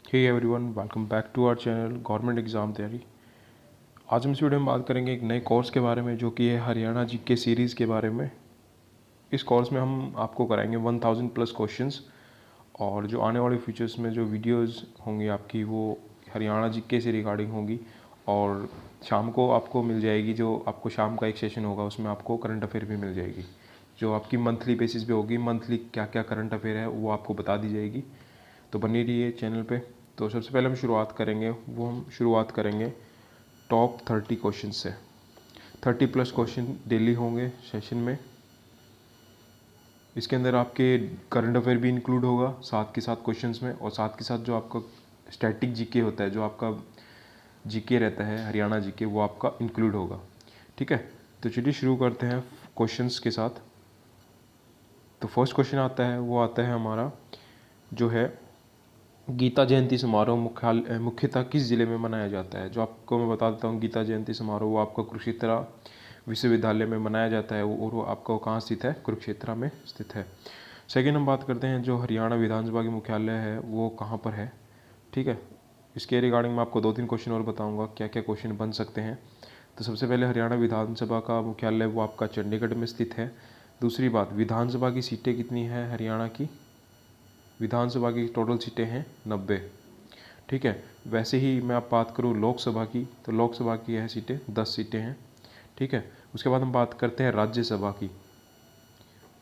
Hey everyone, welcome back to our channel government exam तैयारी। आज हम इस वीडियो में बात करेंगे एक नए कोर्स के बारे में, जो कि है हरियाणा जीके सीरीज़ के बारे में। इस कोर्स में हम आपको कराएंगे 1000 प्लस क्वेश्चंस, और जो आने वाले फ्यूचर्स में जो वीडियोस होंगी आपकी, वो हरियाणा जीके से रिगार्डिंग होंगी। और शाम को आपको मिल जाएगी, जो आपको शाम का एक सेशन होगा, उसमें आपको करंट अफेयर भी मिल जाएगी, जो आपकी मंथली बेसिस पे होगी। मंथली क्या क्या करंट अफेयर है वो आपको बता दी जाएगी, तो बनी रहिए चैनल पे। तो सबसे पहले हम शुरुआत करेंगे टॉप 30 क्वेश्चन से। 30 प्लस क्वेश्चन डेली होंगे सेशन में। इसके अंदर आपके करंट अफेयर भी इंक्लूड होगा साथ के साथ क्वेश्चंस में, और साथ के साथ जो आपका स्टैटिक जीके होता है, जो आपका जीके रहता है हरियाणा जीके, वो आपका इंक्लूड होगा। ठीक है, तो चलिए शुरू करते हैं क्वेश्चंस के साथ। तो फर्स्ट क्वेश्चन आता है हमारा, जो है गीता जयंती समारोह मुख्यतः किस जिले में मनाया जाता है। जो आपको मैं बता देता हूँ, गीता जयंती समारोह वो आपका कुरुक्षेत्र विश्वविद्यालय में मनाया जाता है, और वो आपका कहाँ स्थित है, कुरुक्षेत्र में स्थित है। सेकेंड हम बात करते हैं, जो हरियाणा विधानसभा की मुख्यालय है वो कहाँ पर है। ठीक है, इसके रिगार्डिंग मैं आपको 2-3 क्वेश्चन और बताऊँगा क्या क्या क्वेश्चन बन सकते हैं। तो सबसे पहले हरियाणा विधानसभा का मुख्यालय वो आपका चंडीगढ़ में स्थित है। दूसरी बात, विधानसभा की सीटें कितनी है हरियाणा की। विधानसभा की टोटल सीटें हैं 90। ठीक है, वैसे ही मैं आप बात करूँ लोकसभा की, तो लोकसभा की यह सीटें 10 सीटें हैं। ठीक है, उसके बाद हम बात करते हैं राज्यसभा की।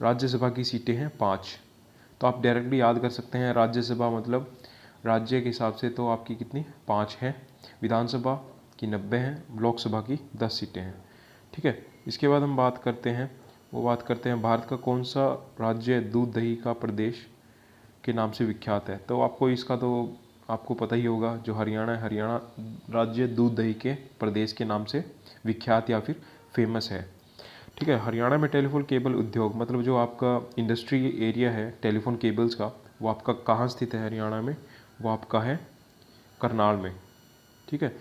राज्यसभा की सीटें हैं 5। तो आप डायरेक्टली याद कर सकते हैं, राज्यसभा मतलब राज्य के हिसाब से तो आपकी कितनी 5 हैं, विधानसभा की 90 हैं, लोकसभा की 10 सीटें हैं। ठीक है, इसके बाद हम बात करते हैं भारत का कौन सा राज्य दूध दही का प्रदेश के नाम से विख्यात है। तो आपको पता ही होगा, जो हरियाणा है, हरियाणा राज्य दूध दही के प्रदेश के नाम से विख्यात या फिर फेमस है। ठीक है, हरियाणा में टेलीफोन केबल उद्योग, मतलब जो आपका इंडस्ट्री एरिया है टेलीफोन केबल्स का, वो आपका कहाँ स्थित है हरियाणा में, वो आपका है करनाल में। ठीक है,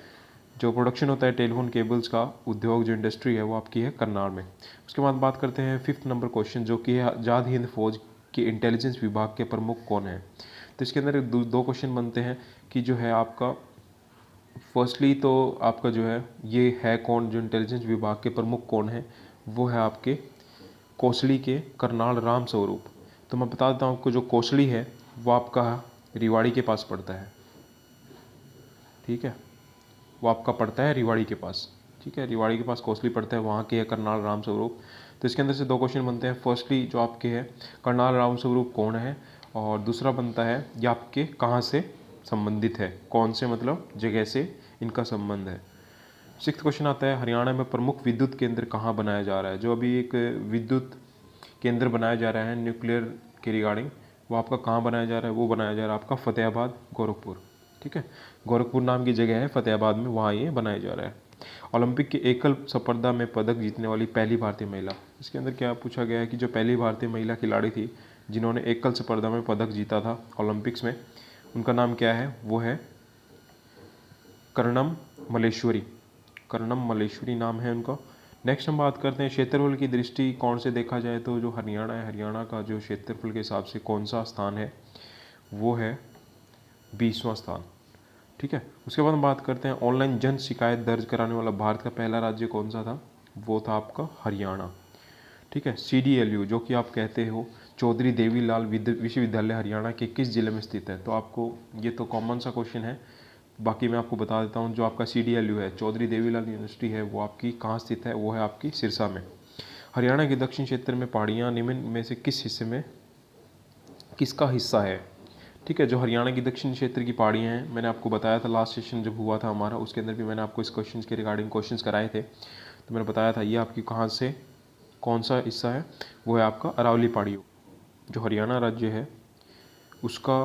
जो प्रोडक्शन होता है टेलीफोन केबल्स का उद्योग, जो इंडस्ट्री है, वो आपकी है करनाल में। उसके बाद बात करते हैं 5th नंबर क्वेश्चन, जो कि है आज़ाद हिंद फौज के इंटेलिजेंस विभाग के प्रमुख कौन है। तो इसके अंदर दो क्वेश्चन बनते हैं कि जो है आपका फर्स्टली तो आपका जो है ये है कौन, जो इंटेलिजेंस विभाग के प्रमुख कौन है, वो है आपके कोसली के करनाल राम स्वरूप। तो मैं बता देता हूँ आपको, जो कोसली है वो आपका रिवाड़ी के पास पड़ता है। ठीक है, वो आपका पड़ता है रिवाड़ी के पास। ठीक है, रिवाड़ी के पास कोसली पड़ता है, वहाँ के है करनाल राम स्वरूप। तो इसके अंदर से 2 क्वेश्चन बनते हैं। फर्स्टली जो आपके है करनाल राम स्वरूप कौन है, और दूसरा बनता है ये आपके कहाँ से संबंधित है, कौन से मतलब जगह से इनका संबंध है। 6th क्वेश्चन आता है, हरियाणा में प्रमुख विद्युत केंद्र कहाँ बनाया जा रहा है। जो अभी एक विद्युत केंद्र बनाया जा रहा है न्यूक्लियर के रिगार्डिंग, वो आपका कहाँ बनाया जा रहा है, वो बनाया जा रहा है आपका फतेहाबाद गोरखपुर। ठीक है, गोरखपुर नाम की जगह है फतेहाबाद में, वहाँ ये बनाया जा रहा है। ओलंपिक के एकल स्पर्धा में पदक जीतने वाली पहली भारतीय महिला। इसके अंदर क्या पूछा गया है कि जो पहली भारतीय महिला खिलाड़ी थी जिन्होंने एकल स्पर्धा में पदक जीता था ओलंपिक्स में, उनका नाम क्या है, वो है कर्णम मल्लेश्वरी। कर्णम मल्लेश्वरी नाम है उनका। नेक्स्ट हम बात करते हैं क्षेत्रफल की दृष्टि कौन से देखा जाए, तो जो हरियाणा है, हरियाणा का जो क्षेत्रफल के हिसाब से कौन सा स्थान है, वो है 20वां स्थान। ठीक है, उसके बाद हम बात करते हैं ऑनलाइन जन शिकायत दर्ज कराने वाला भारत का पहला राज्य कौन सा था, वो था आपका हरियाणा। ठीक है, CDLU जो कि आप कहते हो चौधरी देवीलाल विश्वविद्यालय हरियाणा के किस जिले में स्थित है। तो आपको ये तो कॉमन सा क्वेश्चन है, बाकी मैं आपको बता देता हूँ। जो आपका CDLU है, चौधरी देवीलाल यूनिवर्सिटी है, वो आपकी कहाँ स्थित है, वो है आपकी सिरसा में। हरियाणा के दक्षिण क्षेत्र में पहाड़ियाँ निम्न में से किसका हिस्सा है। ठीक है, जो हरियाणा की दक्षिण क्षेत्र की पहाड़ियाँ हैं, मैंने आपको बताया था लास्ट सेशन जब हुआ था हमारा, उसके अंदर भी मैंने आपको इस क्वेश्चन के रिगार्डिंग क्वेश्चंस कराए थे। तो मैंने बताया था ये आपकी कहाँ से कौन सा हिस्सा है, वो है आपका अरावली पहाड़ियों। जो हरियाणा राज्य है उसका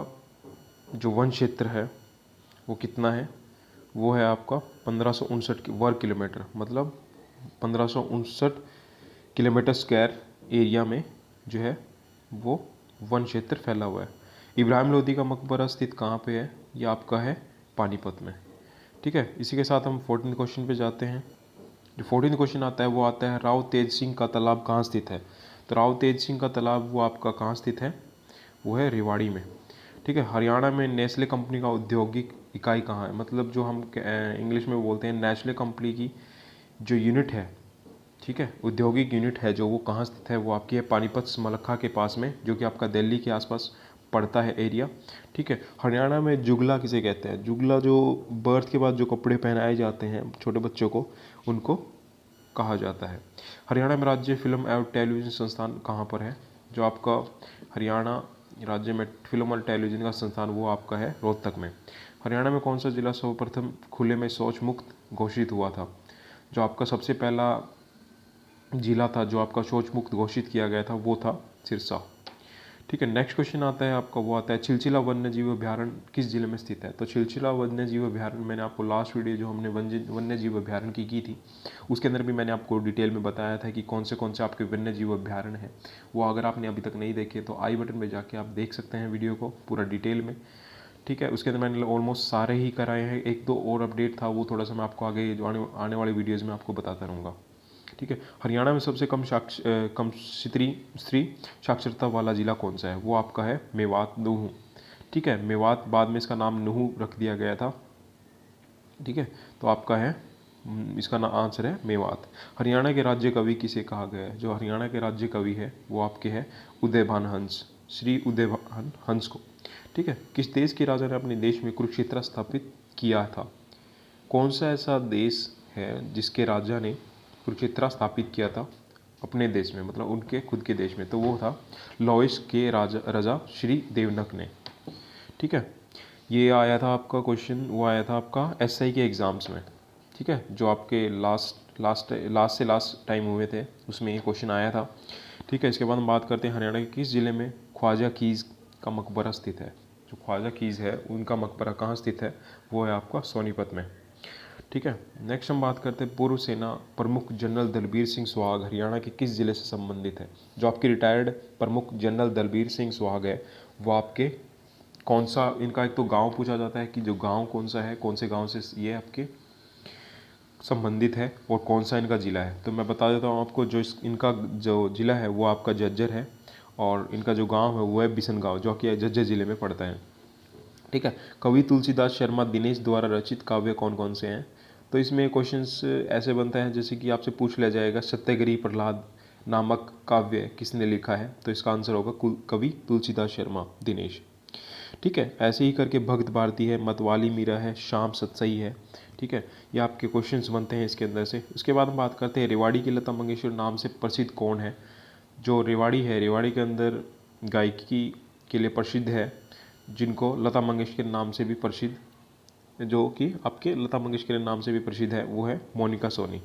जो वन क्षेत्र है वो कितना है, वो है आपका 1559 वर्ग किलोमीटर, मतलब 1559 किलोमीटर स्क्वायर एरिया में जो है वो वन क्षेत्र फैला हुआ है। इब्राहिम लोदी का मकबरा स्थित कहाँ पे है, ये आपका है पानीपत में। ठीक है, इसी के साथ हम 14 क्वेश्चन पे जाते हैं। जो 14 क्वेश्चन आता है वो आता है राव तेज सिंह का तालाब कहाँ स्थित है। तो राव तेज सिंह का तालाब वो आपका कहाँ स्थित है, वो है रेवाड़ी में। ठीक है। हरियाणा में नेस्ले कंपनी का औद्योगिक इकाई कहाँ है, मतलब जो हम इंग्लिश में बोलते हैं नेस्ले कंपनी की जो यूनिट है, ठीक है, औद्योगिक यूनिट है जो, वो कहाँ स्थित है, वो आपकी है पानीपत मलक्खा के पास में, जो कि आपका दिल्ली के आसपास पड़ता है एरिया। ठीक है। हरियाणा में जुगला किसे कहते हैं, जुगला जो बर्थ के बाद जो कपड़े पहनाए जाते हैं छोटे बच्चों को, उनको कहा जाता है। हरियाणा में राज्य फिल्म एवं टेलीविज़न संस्थान कहाँ पर है, जो आपका हरियाणा राज्य में फिल्म और टेलीविज़न का संस्थान वो आपका है रोहतक में। हरियाणा में कौन सा जिला सर्वप्रथम खुले में शौच मुक्त घोषित हुआ था, जो आपका सबसे पहला जिला था जो आपका शौच मुक्त घोषित किया गया था वो था सिरसा। ठीक है। नेक्स्ट क्वेश्चन आता है आपका, वो आता है चिलचिला वन्य जीव अभ्यारण्य किस जिले में स्थित है। तो चिलचिला वन्य जीव अभ्यारण्य मैंने आपको लास्ट वीडियो जो हमने वन्य जीव अभ्यारण्य की थी, उसके अंदर भी मैंने आपको डिटेल में बताया था कि कौन से आपके वन्य जीव अभ्यारण्य हैं। वो अगर आपने अभी तक नहीं देखे तो आई बटन में जाके आप देख सकते हैं वीडियो को पूरा डिटेल में। ठीक है। उसके अंदर मैंने ऑलमोस्ट सारे ही कराए हैं, एक दो और अपडेट था वो थोड़ा सा मैं आपको आगे जो आने वाले वीडियोज़ में आपको बताता रहूँगा। ठीक है। हरियाणा में सबसे कम स्त्री साक्षरता वाला जिला कौन सा है, वो आपका है मेवात नूहू। ठीक है। मेवात बाद में इसका नाम नूहू रख दिया गया था। ठीक है। तो आपका है इसका आंसर है मेवात। हरियाणा के राज्य कवि किसे कहा गया है, जो हरियाणा के राज्य कवि है वो आपके हैं उदयभान हंस, श्री उदयभान हंस को। ठीक है। किस देश के राजा ने अपने देश में कुरुक्षेत्र स्थापित किया था, कौन सा ऐसा देश है जिसके राजा ने कुरुक्षेत्र स्थापित किया था अपने देश में, मतलब उनके खुद के देश में, तो वो था लॉइस के राजा श्री देवनक ने। ठीक है। ये आया था आपका क्वेश्चन, वो आया था आपका एसआई के एग्ज़ाम्स में। ठीक है। जो आपके लास्ट टाइम हुए थे उसमें ये क्वेश्चन आया था। ठीक है। इसके बाद हम बात करते हैं हरियाणा के किस ज़िले में ख्वाजा कीज़ का मकबरा स्थित है। जो ख्वाजा कीज़ है उनका मकबरा कहाँ स्थित है, वो है आपका सोनीपत में। ठीक है। नेक्स्ट हम बात करते हैं पूर्व सेना प्रमुख जनरल दलबीर सिंह सुहाग हरियाणा के किस ज़िले से संबंधित है। जो आपके रिटायर्ड प्रमुख जनरल दलबीर सिंह सुहाग है वो आपके कौन सा, इनका एक तो गांव पूछा जाता है कि जो गांव कौन सा है, कौन से गांव से ये आपके संबंधित है और कौन सा इनका ज़िला है। तो मैं बता देता हूँ आपको, जो इनका जो ज़िला है वो आपका झज्जर है और इनका जो गाँव है वो है बिसन गाँव, जो कि झज्जर ज़िले में पड़ता है। ठीक है। कवि तुलसीदास शर्मा दिनेश द्वारा रचित काव्य कौन कौन से हैं, तो इसमें क्वेश्चंस ऐसे बनता है जैसे कि आपसे पूछ लिया जाएगा सत्याग्रही प्रहलाद नामक काव्य किसने लिखा है, तो इसका आंसर होगा कवि तुलसीदास शर्मा दिनेश। ठीक है। ऐसे ही करके भक्त भारती है, मतवाली मीरा है, शाम सतसई है। ठीक है। ये आपके क्वेश्चंस बनते हैं इसके अंदर से। उसके बाद हम बात करते हैं रेवाड़ी की लता मंगेशकर नाम से प्रसिद्ध कौन है। जो रेवाड़ी है, रेवाड़ी के अंदर गायकी के लिए प्रसिद्ध है, जिनको लता मंगेशकर नाम से भी प्रसिद्ध, जो कि आपके लता मंगेशकर नाम से भी प्रसिद्ध है, वो है मोनिका सोनी।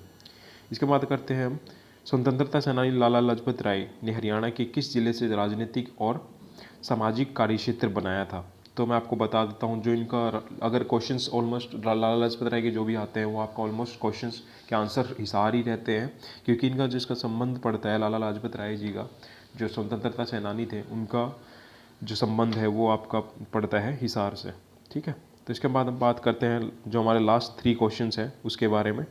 इसके बाद करते हैं हम स्वतंत्रता सेनानी लाला लाजपत राय ने हरियाणा के किस जिले से राजनीतिक और सामाजिक कार्यक्षेत्र बनाया था। तो मैं आपको बता देता हूँ, जो इनका अगर क्वेश्चंस ऑलमोस्ट लाला लाजपत राय के जो भी आते हैं वो आपका ऑलमोस्ट क्वेश्चंस के आंसर हिसार ही रहते हैं, क्योंकि इनका जिसका संबंध पड़ता है लाला लाजपत राय जी का, जो स्वतंत्रता सेनानी थे, उनका जो संबंध है वो आपका पड़ता है हिसार से। ठीक है। तो इसके बाद हम बात करते हैं जो हमारे लास्ट 3 क्वेश्चंस हैं उसके बारे में।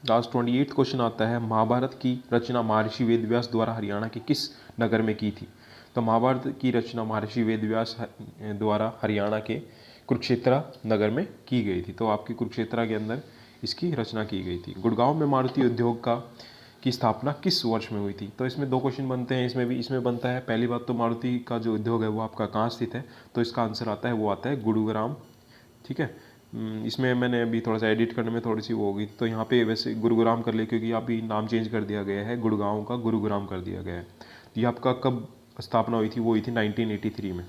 लास्ट 28 क्वेश्चन आता है, महाभारत की रचना महर्षि वेदव्यास द्वारा हरियाणा के किस नगर में की थी। तो महाभारत की रचना महर्षि वेदव्यास द्वारा हरियाणा के कुरुक्षेत्र नगर में की गई थी। तो आपकी कुरुक्षेत्र के अंदर इसकी रचना की गई थी। गुड़गांव में मारुति उद्योग की स्थापना किस वर्ष में हुई थी। तो इसमें 2 क्वेश्चन बनते हैं, इसमें बनता है पहली बात तो मारुति का जो उद्योग है वो आपका कहाँ स्थित है, तो इसका आंसर आता है वो आता है गुरुग्राम। ठीक है। इसमें मैंने अभी थोड़ा सा एडिट करने में थोड़ी सी वो होगी, तो यहाँ पे वैसे गुरुग्राम कर लिया क्योंकि अभी नाम चेंज कर दिया गया है, गुड़गांव का गुरुग्राम कर दिया गया है। ये आपका कब स्थापना हुई थी, वो हुई थी 1983 में।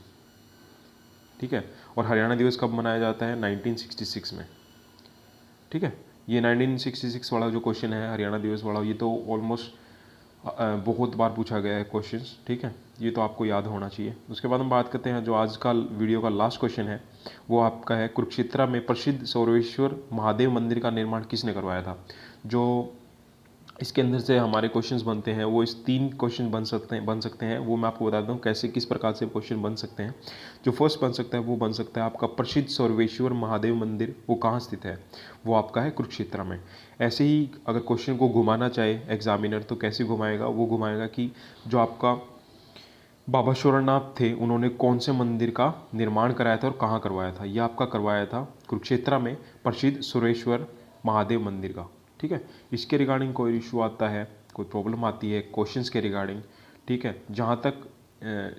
ठीक है। और हरियाणा दिवस कब मनाया जाता है, 1966 में। ठीक है। ये 1966 वाला जो क्वेश्चन है हरियाणा दिवस वाला, ये तो ऑलमोस्ट बहुत बार पूछा गया है क्वेश्चंस। ठीक है। ये तो आपको याद होना चाहिए। उसके बाद हम बात करते हैं जो आज का वीडियो का लास्ट क्वेश्चन है, वो आपका है कुरुक्षेत्र में प्रसिद्ध सौरेश्वर महादेव मंदिर का निर्माण किसने करवाया था। जो इसके अंदर से हमारे क्वेश्चंस बनते हैं वो इस 3 क्वेश्चन बन सकते हैं। वो मैं आपको बता दूं कैसे किस प्रकार से क्वेश्चन बन सकते हैं। जो फर्स्ट बन सकता है वो बन सकता है आपका प्रसिद्ध सौरेश्वर महादेव मंदिर वो कहाँ स्थित है, वो आपका है कुरुक्षेत्र में। ऐसे ही अगर क्वेश्चन को घुमाना चाहे एग्जामिनर तो कैसे घुमाएगा, वो घुमाएगा कि जो आपका बाबा शोरनाथ थे, उन्होंने कौन से मंदिर का निर्माण कराया था और कहाँ करवाया था? यह आपका करवाया था कुरुक्षेत्र में प्रसिद्ध सुरेश्वर महादेव मंदिर का। ठीक है, इसके रिगार्डिंग कोई इशू आता है, कोई प्रॉब्लम आती है क्वेश्चंस के रिगार्डिंग, ठीक है, जहाँ तक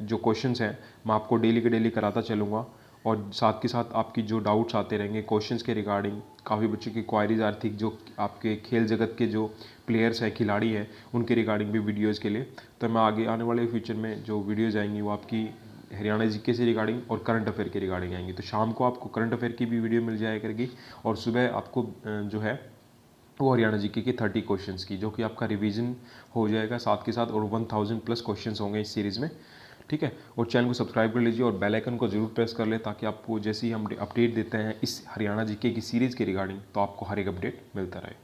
जो क्वेश्चंस हैं मैं आपको डेली के डेली कराता चलूँगा, और साथ के साथ आपकी जो डाउट्स आते रहेंगे क्वेश्चंस के रिगार्डिंग, काफ़ी बच्चों की क्वायरीज आ रही थी जो आपके खेल जगत के जो प्लेयर्स हैं, खिलाड़ी हैं, उनके रिगार्डिंग भी वीडियोज़ के लिए, तो मैं आगे आने वाले फ्यूचर में जो वीडियोज़ आएंगी वो आपकी हरियाणा जीके से रिगार्डिंग और करंट अफेयर के रिगार्डिंग आएंगी। तो शाम को आपको करंट अफेयर की भी वीडियो मिल जाया करेगी, और सुबह आपको जो है वो हरियाणा जीके के 30 क्वेश्चंस की, जो कि आपका रिवीजन हो जाएगा साथ के साथ, और 1000+ क्वेश्चंस होंगे इस सीरीज़ में। ठीक है, और चैनल को सब्सक्राइब कर लीजिए और बेल आइकन को जरूर प्रेस कर ले, ताकि आपको जैसे ही हम अपडेट देते हैं इस हरियाणा जीके की सीरीज़ के रिगार्डिंग, तो आपको हर एक अपडेट मिलता रहे।